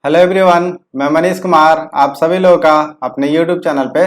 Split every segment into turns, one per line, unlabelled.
Hello everyone, मैं मनीष कुमार आप सभी लोगों का अपने YouTube चैनल पे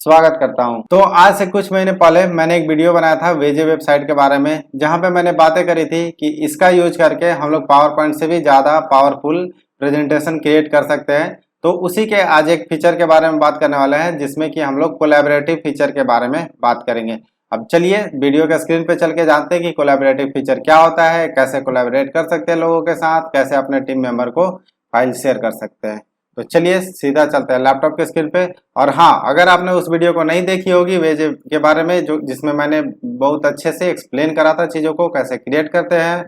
स्वागत करता हूं। तो आज से कुछ महीने पहले मैंने एक वीडियो बनाया था वेजे वेबसाइट के बारे में, जहां पे मैंने बातें करी थी कि इसका यूज करके हम लोग पावर पॉइंट से भी ज़्यादा पावरफुल प्रेजेंटेशन क्रिएट कर सकते हैं। तो उसी के आज एक फीचर के बारे में बात करने वाले हैं, जिसमें कि हम लोग कोलैबोरेटिव फीचर के बारे में बात करेंगे। अब चलिए वीडियो के स्क्रीन पे चल के जानते हैं कि कोलैबोरेटिव फीचर क्या होता है, कैसे कोलैबोरेट कर सकते हैं लोगों के साथ, कैसे अपने टीम मेंबर को फाइल शेयर कर सकते हैं। तो चलिए सीधा चलते हैं लैपटॉप के स्क्रीन पे। और हाँ, अगर आपने उस वीडियो को नहीं देखी होगी वेज के बारे में, जो जिसमें मैंने बहुत अच्छे से एक्सप्लेन करा था चीज़ों को कैसे क्रिएट करते हैं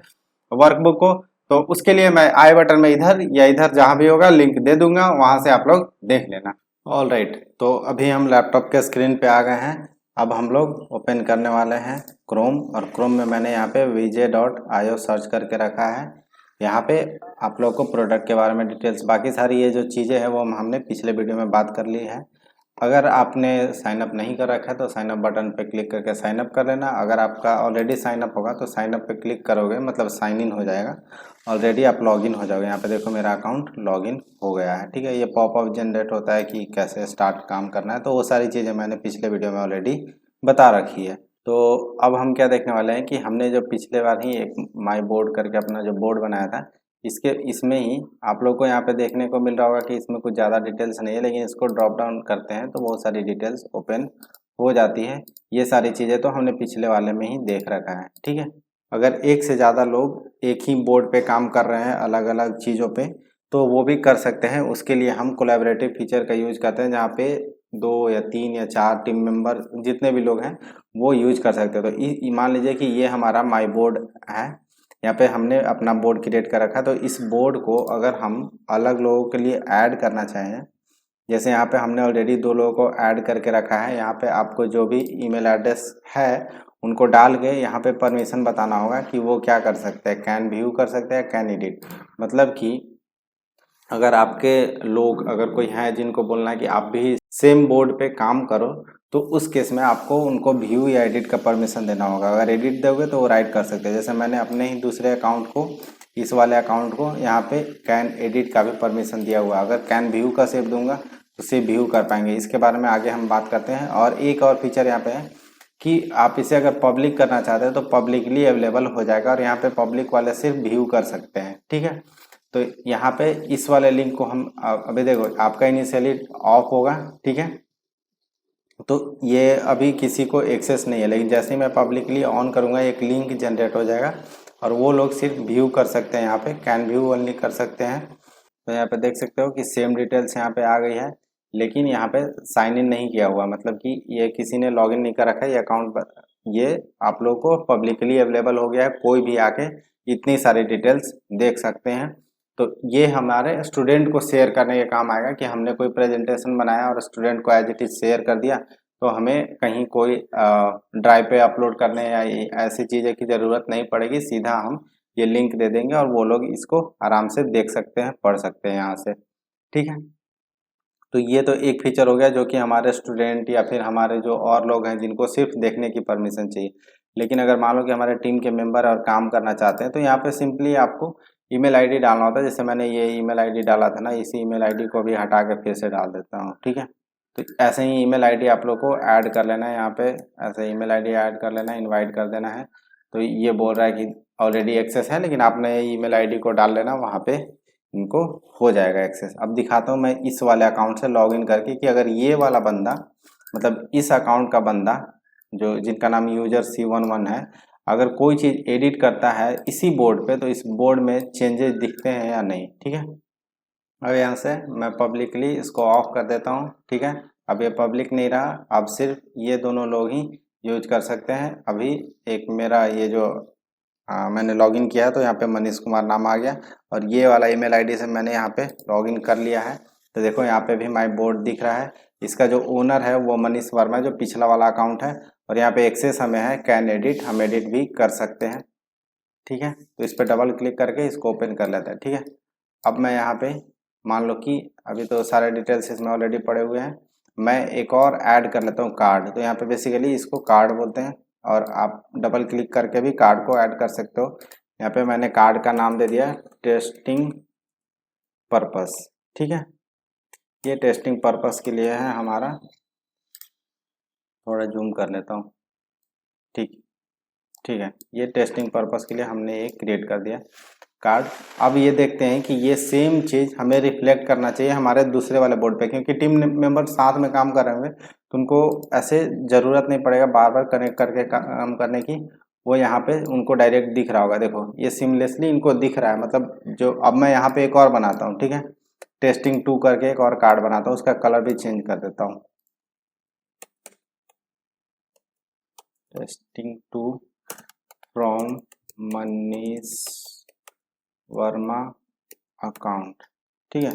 वर्कबुक को, तो उसके लिए मैं आई बटन में इधर या इधर जहां भी होगा लिंक दे दूंगा, वहां से आप लोग देख लेना। ऑल राइट, तो अभी हम लैपटॉप के स्क्रीन पे आ गए हैं। अब हम लोग ओपन करने वाले हैं क्रोम, और क्रोम में मैंने यहाँ पे vj.io सर्च करके रखा है। यहाँ पे आप लोग को प्रोडक्ट के बारे में डिटेल्स, बाकी सारी ये जो चीज़ें हैं वो हमने पिछले वीडियो में बात कर ली है। अगर आपने साइन अप नहीं कर रखा है तो साइन अप बटन पे क्लिक करके साइन अप कर लेना। अगर आपका ऑलरेडी साइन अप होगा तो साइन अप पे क्लिक करोगे मतलब साइन इन हो जाएगा, ऑलरेडी आप लॉगिन हो जाओगे। यहाँ पे देखो मेरा अकाउंट लॉगिन हो गया है। ठीक है, ये पॉपअप जनरेट होता है कि कैसे स्टार्ट काम करना है, तो वो सारी चीज़ें मैंने पिछले वीडियो में ऑलरेडी बता रखी है। तो अब हम क्या देखने वाले हैं कि हमने जो पिछले बार ही एक माई बोर्ड करके अपना जो बोर्ड बनाया था, इसमें ही आप लोग को यहाँ पे देखने को मिल रहा होगा कि इसमें कुछ ज़्यादा डिटेल्स नहीं है, लेकिन इसको ड्रॉप डाउन करते हैं तो बहुत सारी डिटेल्स ओपन हो जाती है। ये सारी चीज़ें तो हमने पिछले वाले में ही देख रखा है। ठीक है, अगर एक से ज़्यादा लोग एक ही बोर्ड पे काम कर रहे हैं अलग अलग चीज़ों पे, तो वो भी कर सकते हैं। उसके लिए हम कोलैबोरेटिव फीचर का यूज करते हैं, जहाँ पे 2 या 3 या 4 टीम मेंबर जितने भी लोग हैं वो यूज कर सकते हैं। तो मान लीजिए कि ये हमारा माई बोर्ड है, यहाँ पे हमने अपना बोर्ड क्रिएट कर रखा है। तो इस बोर्ड को अगर हम अलग लोगों के लिए ऐड करना चाहें, जैसे यहाँ पे हमने ऑलरेडी 2 लोगों को ऐड करके रखा है, यहाँ पे आपको जो भी ईमेल एड्रेस है उनको डाल के यहाँ पे परमिशन बताना होगा कि वो क्या कर सकते हैं, कैन व्यू कर सकते हैं, कैन एडिट। मतलब कि अगर आपके लोग अगर कोई है जिनको बोलना है कि आप भी सेम बोर्ड पे काम करो, तो उस केस में आपको उनको व्यू या एडिट का परमिशन देना होगा। अगर एडिट दोगे तो वो राइट कर सकते हैं। जैसे मैंने अपने ही दूसरे अकाउंट को, इस वाले अकाउंट को यहाँ पे कैन एडिट का भी परमिशन दिया हुआ। अगर कैन व्यू का सेव दूंगा तो सिर्फ व्यू कर पाएंगे। इसके बारे में आगे हम बात करते हैं। और एक और फीचर यहाँ पे है कि आप इसे अगर पब्लिक करना चाहते हैं तो पब्लिकली अवेलेबल हो जाएगा, और यहाँ पे पब्लिक वाले सिर्फ व्यू कर सकते हैं। ठीक है, तो यहाँ पे इस वाले लिंक को हम अभी देखो आपका इनिशियली ऑफ होगा। ठीक है, तो ये अभी किसी को एक्सेस नहीं है, लेकिन जैसे ही मैं पब्लिकली ऑन करूँगा एक लिंक जनरेट हो जाएगा, और वो लोग सिर्फ व्यू कर सकते हैं। यहाँ पे कैन व्यू ओनली कर सकते हैं। तो यहाँ पे देख सकते हो कि सेम डिटेल्स यहाँ पे आ गई है, लेकिन यहाँ पे साइन इन नहीं किया हुआ, मतलब कि ये किसी ने लॉगिन नहीं कर रखा है ये अकाउंट। ये आप लोग को पब्लिकली अवेलेबल हो गया है, कोई भी आके इतनी सारी डिटेल्स देख सकते हैं। तो ये हमारे स्टूडेंट को शेयर करने के काम आएगा कि हमने कोई प्रेजेंटेशन बनाया और स्टूडेंट को एज इट इज शेयर कर दिया, तो हमें कहीं कोई ड्राइव पे अपलोड करने या ऐसी चीज़ें की ज़रूरत नहीं पड़ेगी। सीधा हम ये लिंक दे देंगे और वो लोग इसको आराम से देख सकते हैं, पढ़ सकते हैं यहाँ से। ठीक है, तो ये तो एक फीचर हो गया जो कि हमारे स्टूडेंट या फिर हमारे जो और लोग हैं जिनको सिर्फ देखने की परमिशन चाहिए। लेकिन अगर मान लो कि हमारे टीम के मेंबर और काम करना चाहते हैं, तो यहाँ पे सिंपली आपको ईमेल आईडी डालना होता है। जैसे मैंने ये ईमेल आईडी डाला था ना, इसी ईमेल आईडी को भी हटा के फिर से डाल देता हूँ। ठीक है, तो ऐसे ही ईमेल आईडी आप लोग को ऐड कर लेना है। यहाँ पे ऐसे ईमेल आईडी ऐड कर लेना है, इनवाइट कर देना है। तो ये बोल रहा है कि ऑलरेडी एक्सेस है, लेकिन आपने ईमेल आईडी को डाल लेना, वहाँ पे इनको हो जाएगा एक्सेस। अब दिखाता हूँ मैं इस वाले अकाउंट से लॉगिन करके कि अगर ये वाला बंदा, मतलब इस अकाउंट का बंदा जो जिनका नाम यूजर C11 है, अगर कोई चीज़ एडिट करता है इसी बोर्ड पे, तो इस बोर्ड में चेंजेस दिखते हैं या नहीं। ठीक है, अब यहाँ से मैं पब्लिकली इसको ऑफ कर देता हूँ। ठीक है, अब ये पब्लिक नहीं रहा, अब सिर्फ ये दोनों लोग ही यूज कर सकते हैं। अभी एक मेरा ये जो मैंने लॉगिन किया है, तो यहाँ पे मनीष कुमार नाम आ गया, और ये वाला ईमेल आईडी से मैंने यहाँ पे लॉगिन कर लिया है। तो देखो यहाँ पे भी माई बोर्ड दिख रहा है। इसका जो ओनर है वो मनीष वर्मा है, जो पिछला वाला अकाउंट है, और यहाँ पे एक्सेस हमें है, कैन एडिट, हम एडिट भी कर सकते हैं। ठीक है, तो इस पर डबल क्लिक करके इसको ओपन कर लेते हैं। ठीक है, अब मैं यहाँ पे मान लो कि अभी तो सारे डिटेल्स इसमें ऑलरेडी पड़े हुए हैं, मैं एक और ऐड कर लेता हूँ कार्ड। तो यहाँ पे बेसिकली इसको कार्ड बोलते हैं, और आप डबल क्लिक करके भी कार्ड को ऐड कर सकते हो। यहाँ पे मैंने कार्ड का नाम दे दिया टेस्टिंग पर्पस। ठीक है, ये टेस्टिंग पर्पस के लिए है हमारा। थोड़ा जूम कर लेता हूँ। ठीक ठीक है, ये टेस्टिंग पर्पस के लिए हमने एक क्रिएट कर दिया कार्ड। अब ये देखते हैं कि ये सेम चीज़ हमें रिफ्लेक्ट करना चाहिए हमारे दूसरे वाले बोर्ड पे, क्योंकि टीम मेंबर साथ में काम कर रहे होंगे तो उनको ऐसे ज़रूरत नहीं पड़ेगा बार बार कनेक्ट करके काम करने की। वो यहाँ पे उनको डायरेक्ट दिख रहा होगा। देखो ये सिमलेसली इनको दिख रहा है। मतलब जो अब मैं यहाँ पे एक और बनाता हूँ। ठीक है, टेस्टिंग 2 करके एक और कार्ड बनाता हूँ, उसका कलर भी चेंज कर देता हूँ। Testing 2 from Manish Verma account. ठीक है,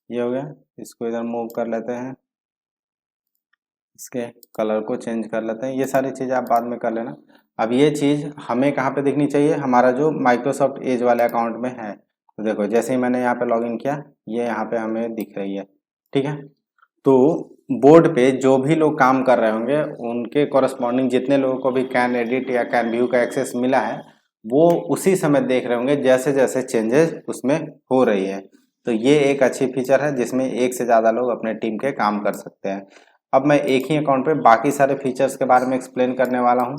ये हो गया। इसको इधर मूव कर लेते हैं, इसके कलर को चेंज कर लेते हैं। ये सारी चीज़ आप बाद में कर लेना। अब ये चीज़ हमें कहाँ पे दिखनी चाहिए, हमारा जो माइक्रोसॉफ्ट एज वाले अकाउंट में है। तो देखो जैसे ही मैंने यहाँ पे लॉगिन किया, ये यहाँ पे हमें दिख रही है। ठीक है, तो बोर्ड पे जो भी लोग काम कर रहे होंगे उनके कॉरस्पॉन्डिंग जितने लोगों को भी कैन एडिट या कैन व्यू का एक्सेस मिला है, वो उसी समय देख रहे होंगे जैसे जैसे चेंजेस उसमें हो रही है। तो ये एक अच्छी फीचर है जिसमें एक से ज़्यादा लोग अपने टीम के काम कर सकते हैं। अब मैं एक ही अकाउंट पे बाकी सारे फीचर्स के बारे में एक्सप्लेन करने वाला हूँ।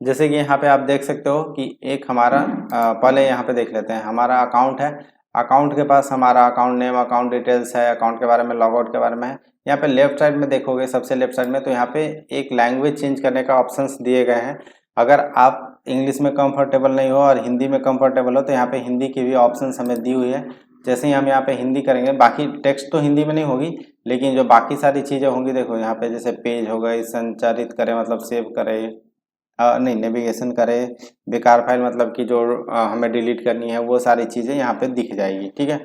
जैसे कि यहाँ पे आप देख सकते हो कि एक हमारा पहले यहाँ पे देख लेते हैं, हमारा अकाउंट है। अकाउंट के पास हमारा अकाउंट नेम, अकाउंट डिटेल्स है, अकाउंट के बारे में, लॉगआउट के बारे में है। यहाँ पे लेफ्ट साइड में देखोगे, सबसे लेफ्ट साइड में, तो यहाँ पे एक लैंग्वेज चेंज करने का ऑप्शंस दिए गए हैं। अगर आप इंग्लिश में कंफर्टेबल नहीं हो और हिंदी में कंफर्टेबल हो तो यहाँ पे हिंदी की भी ऑप्शंस हमें दी हुई है। जैसे ही हम यहाँ पे हिंदी करेंगे, बाकी टेक्स्ट तो हिंदी में नहीं होगी लेकिन जो बाकी सारी चीज़ें होंगी, देखो यहाँ पे जैसे पेज हो गई, संचारित करें मतलब सेव करें, नहीं नेविगेशन करें, बेकार फाइल मतलब कि जो हमें डिलीट करनी है, वो सारी चीज़ें यहाँ पे दिख जाएगी। ठीक है,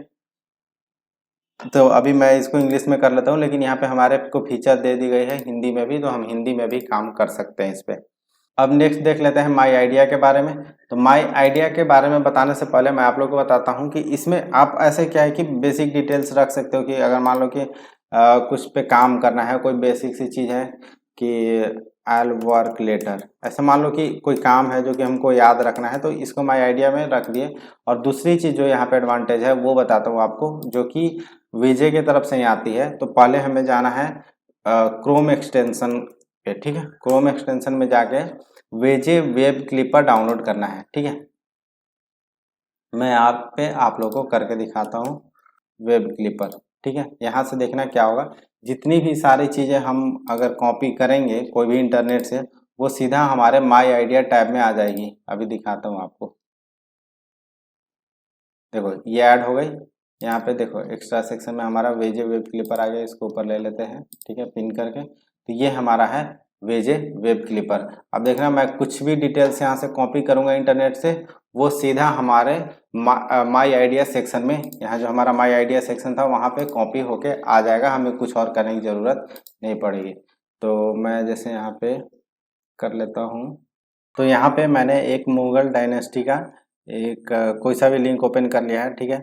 तो अभी मैं इसको इंग्लिश में कर लेता हूँ, लेकिन यहाँ पे हमारे को फीचर दे दी गई है हिंदी में भी, तो हम हिंदी में भी काम कर सकते हैं इस पे। अब नेक्स्ट देख लेते हैं माई आइडिया के बारे में। तो माई आइडिया के बारे में बताने से पहले मैं आप लोग को बताता हूँ कि इसमें आप ऐसे क्या है कि बेसिक डिटेल्स रख सकते हो कि अगर मान लो कि कुछ पे काम करना है, कोई बेसिक सी चीज़ है कि आई वर्क लेटर, ऐसा मान लो कि कोई काम है जो कि हमको याद रखना है, तो इसको माई आइडिया में रख दिए। और दूसरी चीज़ जो यहाँ पे एडवांटेज है वो बताता हूँ आपको, जो कि वीजे की तरफ से ही आती है। तो पहले हमें जाना है क्रोम एक्सटेंशन पे। ठीक है, क्रोम एक्सटेंशन में जाके वेजे वेब क्लिपर डाउनलोड करना है। ठीक है, मैं आप लोगों को करके दिखाता हूँ वेब क्लिपर। ठीक है, यहाँ से देखना क्या होगा, जितनी भी सारी चीज़ें हम अगर कॉपी करेंगे कोई भी इंटरनेट से, वो सीधा हमारे माई आइडिया टैब में आ जाएगी। अभी दिखाता हूँ आपको। देखो ये ऐड हो गई। यहाँ पे देखो एक्स्ट्रा सेक्शन में हमारा वेजे वेब क्लिपर आ गया, इसको ऊपर ले लेते हैं। ठीक है, पिन करके, तो ये हमारा है वेजे वेब क्लिपर। अब देखना मैं कुछ भी डिटेल्स यहाँ से कॉपी करूँगा इंटरनेट से, वो सीधा हमारे माई आइडिया सेक्शन में, यहाँ जो हमारा माई आइडिया सेक्शन था वहाँ पे कॉपी होके आ जाएगा। हमें कुछ और करने की ज़रूरत नहीं पड़ेगी। तो मैं जैसे यहाँ पे कर लेता हूँ, तो यहाँ पे मैंने एक मुगल डायनेस्टी का एक कोई सा भी लिंक ओपन कर लिया है। ठीक है,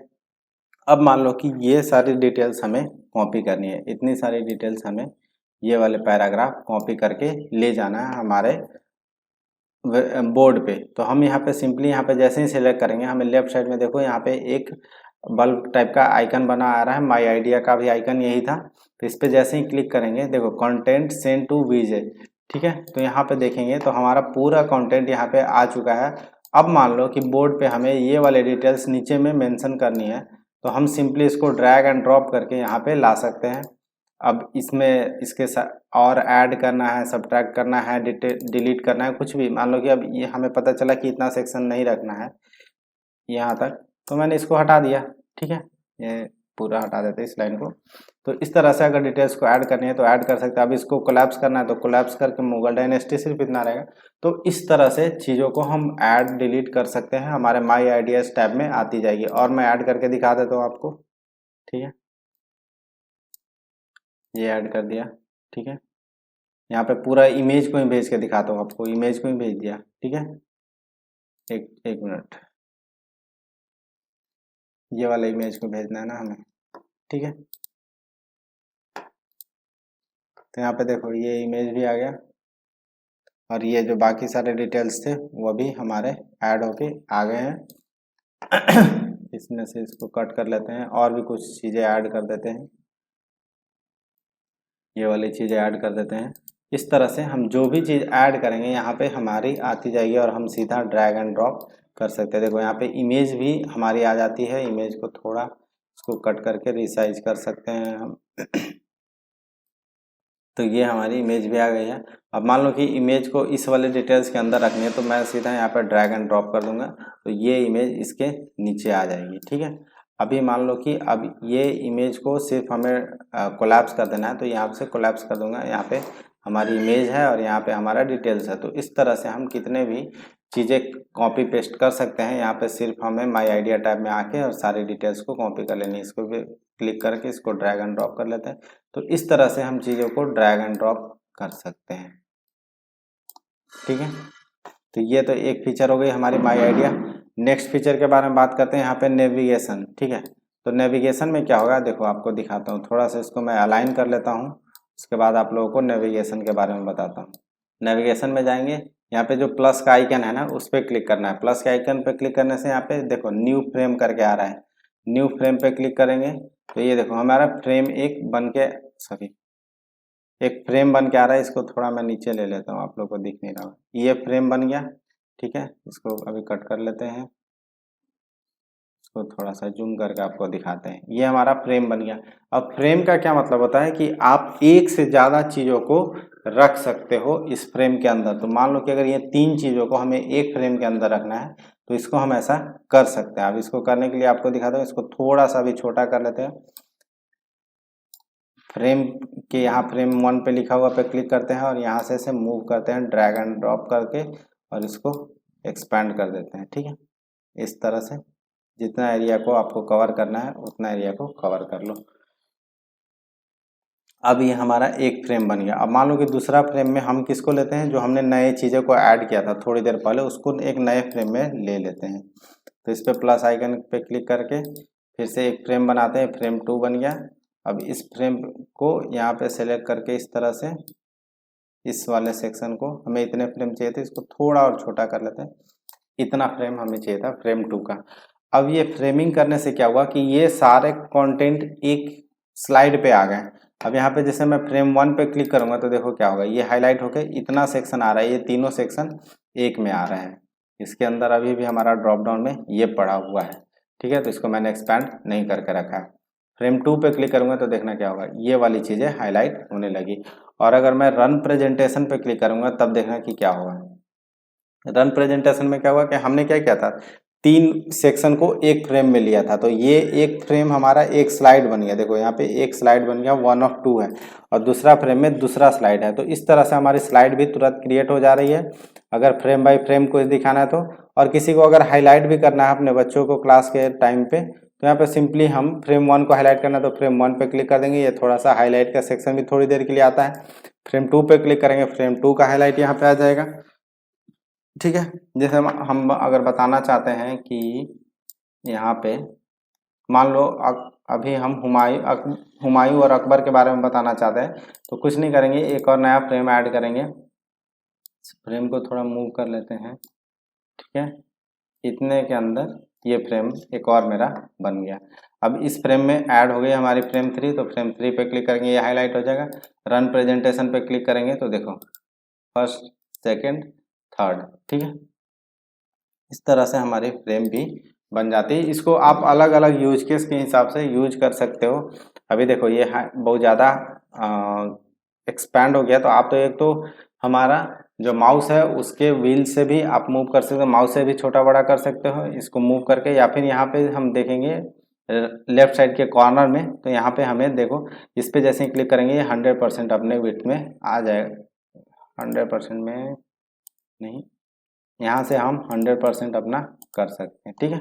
अब मान लो कि ये सारी डिटेल्स हमें कॉपी करनी है, इतनी सारी डिटेल्स हमें ये वाले पैराग्राफ कॉपी करके ले जाना है हमारे बोर्ड पे। तो हम यहाँ पे सिंपली यहाँ पे जैसे ही सिलेक्ट करेंगे, हमें लेफ्ट साइड में देखो यहाँ पे एक बल्ब टाइप का आइकन बना आ रहा है, माई आइडिया का भी आइकन यही था। तो इस पे जैसे ही क्लिक करेंगे, देखो कंटेंट सेंड टू वीजे। ठीक है, तो यहाँ पे देखेंगे तो हमारा पूरा कंटेंट यहाँ पे आ चुका है। अब मान लो कि बोर्ड पे हमें ये वाले डिटेल्स नीचे में मेंशन करनी है, तो हम सिंपली इसको ड्रैग एंड ड्रॉप करके यहाँ पे ला सकते हैं। अब इसमें इसके साथ और ऐड करना है, सब्ट्रैक्ट करना है, डिलीट करना है, कुछ भी मान लो कि अब ये हमें पता चला कि इतना सेक्शन नहीं रखना है यहाँ तक, तो मैंने इसको हटा दिया। ठीक है, ये पूरा हटा देते हैं इस लाइन को। तो इस तरह से अगर डिटेल्स को ऐड करनी है तो ऐड कर सकते हैं। अब इसको कोलैप्स करना है तो कोलैप्स करके मुगल डायनेस्टी सिर्फ इतना रहेगा। तो इस तरह से चीज़ों को हम ऐड डिलीट कर सकते हैं, हमारे माई आइडियाज टैब में आती जाएगी। और मैं ऐड करके दिखा देता हूँ आपको। ठीक है, ये ऐड कर दिया। ठीक है, यहाँ पे पूरा इमेज को ही भेज के दिखाता हूँ आपको, इमेज को ही भेज दिया। ठीक है, एक मिनट, ये वाला इमेज को भेजना है ना हमें। ठीक है, तो यहाँ पे देखो ये इमेज भी आ गया और ये जो बाकी सारे डिटेल्स थे वो भी हमारे ऐड होके आ गए हैं। इसमें से इसको कट कर लेते हैं और भी कुछ चीज़ें ऐड कर देते हैं, ये वाली चीज़ें ऐड कर देते हैं। इस तरह से हम जो भी चीज़ ऐड करेंगे यहाँ पे हमारी आती जाएगी और हम सीधा ड्रैग एंड ड्रॉप कर सकते हैं। देखो यहाँ पे इमेज भी हमारी आ जाती है, इमेज को थोड़ा इसको कट करके रिसाइज कर सकते हैं हम। तो ये हमारी इमेज भी आ गई है। अब मान लो कि इमेज को इस वाले डिटेल्स के अंदर रखनी है तो मैं सीधा यहाँ पर ड्रैग एंड ड्रॉप कर दूंगा तो ये इमेज इसके नीचे आ जाएगी। ठीक है, अभी मान लो कि अब ये इमेज को सिर्फ हमें कोलैप्स कर देना है तो यहाँ से कोलैप्स कर दूंगा। यहाँ पे हमारी इमेज है और यहाँ पे हमारा डिटेल्स है। तो इस तरह से हम कितने भी चीज़ें कॉपी पेस्ट कर सकते हैं। यहाँ पे सिर्फ हमें माई आइडिया टैब में आके और सारी डिटेल्स को कॉपी कर लेनी है। इसको भी क्लिक करके इसको ड्रैग एंड ड्रॉप कर लेते हैं। तो इस तरह से हम चीज़ों को ड्रैग एंड ड्रॉप कर सकते हैं। ठीक है, तो ये तो एक फीचर हो गई हमारी माई आइडिया। नेक्स्ट फीचर के बारे में बात करते हैं, यहाँ पे नेविगेशन। ठीक है, तो नेविगेशन में क्या होगा देखो आपको दिखाता हूँ। थोड़ा सा इसको मैं अलाइन कर लेता हूँ, उसके बाद आप लोगों को नेविगेशन के बारे में बताता हूँ। नेविगेशन में जाएंगे, यहाँ पे जो प्लस का आइकन है ना उस पर क्लिक करना है। प्लस के आइकन पे क्लिक करने से यहाँ पे देखो न्यू फ्रेम करके आ रहा है। न्यू फ्रेम पे क्लिक करेंगे तो ये देखो हमारा फ्रेम एक फ्रेम बन के आ रहा है। इसको थोड़ा मैं नीचे ले लेता हूँ, आप लोग को दिख नहीं रहा, ये फ्रेम बन गया। ठीक है, इसको अभी कट कर लेते हैं, इसको थोड़ा सा जूम करके आपको दिखाते हैं। ये हमारा फ्रेम बन गया। अब फ्रेम का क्या मतलब होता है कि आप एक से ज़्यादा चीज़ों को रख सकते हो इस फ्रेम के अंदर। तो मान लो कि अगर ये 3 चीज़ों को हमें एक फ्रेम के अंदर रखना है तो इसको हम ऐसा कर सकते हैं। अब इसको करने के लिए आपको दिखाता हूँ, इसको थोड़ा सा भी छोटा कर लेते हैं। फ्रेम के यहाँ फ्रेम 1 पे लिखा हुआ पे क्लिक करते हैं और यहाँ से इसे मूव करते हैं ड्रैग एंड ड्रॉप करके और इसको एक्सपैंड कर देते हैं। ठीक है, इस तरह से जितना एरिया को आपको कवर करना है उतना एरिया को कवर कर लो। अब ये हमारा एक फ्रेम बन गया। अब मान लो कि दूसरा फ्रेम में हम किसको लेते हैं, जो हमने नए चीज़ों को ऐड किया था थोड़ी देर पहले, उसको एक नए फ्रेम में ले लेते हैं। तो इस पर प्लस आइकन पे क्लिक करके फिर से एक फ्रेम बनाते हैं, फ्रेम 2 बन गया। अब इस फ्रेम को यहाँ पे सेलेक्ट करके इस तरह से इस वाले सेक्शन को, हमें इतने फ्रेम चाहिए थे, इसको थोड़ा और छोटा कर लेते हैं। इतना फ्रेम हमें चाहिए था फ्रेम 2 का। अब ये फ्रेमिंग करने से क्या हुआ कि ये सारे कंटेंट एक स्लाइड पे आ गए। अब यहाँ पे जैसे मैं फ्रेम 1 पे क्लिक करूंगा तो देखो क्या होगा, ये हाईलाइट होके इतना सेक्शन आ रहा है, ये तीनों सेक्शन एक में आ रहे हैं। इसके अंदर अभी भी हमारा ड्रॉप डाउन में ये पड़ा हुआ है। ठीक है, तो इसको मैंने एक्सपैंड नहीं करके रखा है। फ्रेम 2 पे क्लिक करूंगा तो देखना क्या होगा, ये वाली चीज़ें हाईलाइट होने लगी। और अगर मैं रन प्रेजेंटेशन पे क्लिक करूंगा तब देखना कि क्या होगा। रन प्रेजेंटेशन में क्या हुआ कि हमने क्या किया था, 3 सेक्शन को एक फ्रेम में लिया था। तो ये एक फ्रेम हमारा एक स्लाइड बन गया। देखो यहाँ पे एक स्लाइड बन गया, 1 of 2 है, और दूसरा फ्रेम में दूसरा स्लाइड है। तो इस तरह से हमारी स्लाइड भी तुरंत क्रिएट हो जा रही है अगर फ्रेम बाय फ्रेम कुछ दिखाना है तो। और किसी को अगर हाईलाइट भी करना है अपने बच्चों को क्लास के टाइम पे, तो यहाँ पे सिंपली हम फ्रेम 1 को हाईलाइट करना है तो फ्रेम 1 पे क्लिक कर देंगे, ये थोड़ा सा हाईलाइट का सेक्शन भी थोड़ी देर के लिए आता है। फ्रेम 2 पे क्लिक करेंगे, फ्रेम 2 का हाईलाइट यहाँ पे आ जाएगा। ठीक है, जैसे हम अगर बताना चाहते हैं कि यहाँ पे मान लो अभी हम हुमायूं और अकबर के बारे में बताना चाहते हैं तो कुछ नहीं करेंगे, एक और नया फ्रेम ऐड करेंगे। फ्रेम को थोड़ा मूव कर लेते हैं। ठीक है, इतने के अंदर ये फ्रेम एक और मेरा बन गया। अब इस फ्रेम में ऐड हो गई हमारी फ्रेम 3, तो फ्रेम 3 पे क्लिक करेंगे, ये हाईलाइट हो जाएगा। रन प्रेजेंटेशन पे क्लिक करेंगे तो देखो फर्स्ट, सेकंड, थर्ड। ठीक है, इस तरह से हमारी फ्रेम भी बन जाती है। इसको आप अलग अलग यूज केस के हिसाब से यूज कर सकते हो। अभी देखो ये बहुत ज़्यादा एक्सपैंड हो गया, तो आप तो एक तो हमारा जो माउस है उसके व्हील से भी आप मूव कर सकते हो, माउस से भी छोटा बड़ा कर सकते हो इसको मूव करके। या फिर यहाँ पे हम देखेंगे लेफ्ट साइड के कॉर्नर में, तो यहाँ पे हमें देखो इस पे जैसे ही क्लिक करेंगे ये 100% अपने विड्थ में आ जाएगा। 100% में नहीं, यहाँ से हम 100% अपना कर सकते हैं। ठीक है,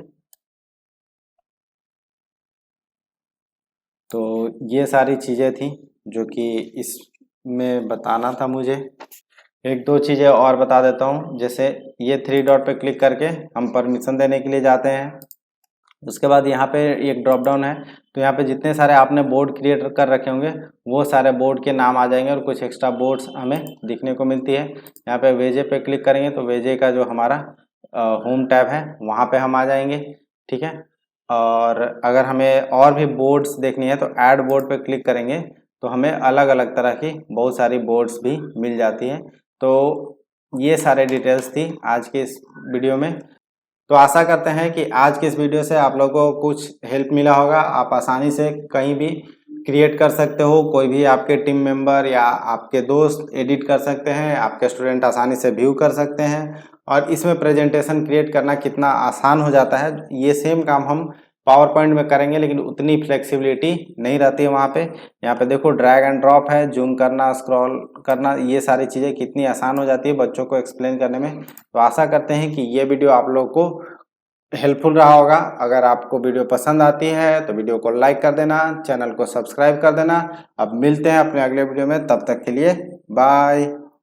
तो ये सारी चीज़ें थी जो कि इसमें बताना था मुझे। एक दो चीज़ें और बता देता हूँ, जैसे ये 3 डॉट पे क्लिक करके हम परमिशन देने के लिए जाते हैं। उसके बाद यहाँ पे एक ड्रॉप डाउन है, तो यहाँ पे जितने सारे आपने बोर्ड क्रिएट कर रखे होंगे वो सारे बोर्ड के नाम आ जाएंगे और कुछ एक्स्ट्रा बोर्ड्स हमें दिखने को मिलती है। यहाँ पे वेजे पे क्लिक करेंगे तो वेजे का जो हमारा होम टैब है वहाँ पे हम आ जाएंगे। ठीक है, और अगर हमें और भी बोर्ड्स देखनी है तो ऐड बोर्ड पे क्लिक करेंगे तो हमें अलग अलग तरह की बहुत सारी बोर्ड्स भी मिल जाती हैं। तो ये सारे डिटेल्स थी आज के इस वीडियो में। तो आशा करते हैं कि आज के इस वीडियो से आप लोगों को कुछ हेल्प मिला होगा। आप आसानी से कहीं भी क्रिएट कर सकते हो, कोई भी आपके टीम मेंबर या आपके दोस्त एडिट कर सकते हैं, आपके स्टूडेंट आसानी से व्यू कर सकते हैं। और इसमें प्रेजेंटेशन क्रिएट करना कितना आसान हो जाता है, ये सेम काम हम पावर पॉइंट में करेंगे, लेकिन उतनी फ्लेक्सिबिलिटी नहीं रहती है वहाँ पे। यहाँ पे देखो ड्रैग एंड ड्रॉप है, जूम करना, स्क्रॉल करना, ये सारी चीज़ें कितनी आसान हो जाती है बच्चों को एक्सप्लेन करने में। तो आशा करते हैं कि ये वीडियो आप लोग को हेल्पफुल रहा होगा। अगर आपको वीडियो पसंद आती है तो वीडियो को लाइक कर देना, चैनल को सब्सक्राइब कर देना। अब मिलते हैं अपने अगले वीडियो में, तब तक के लिए बाय।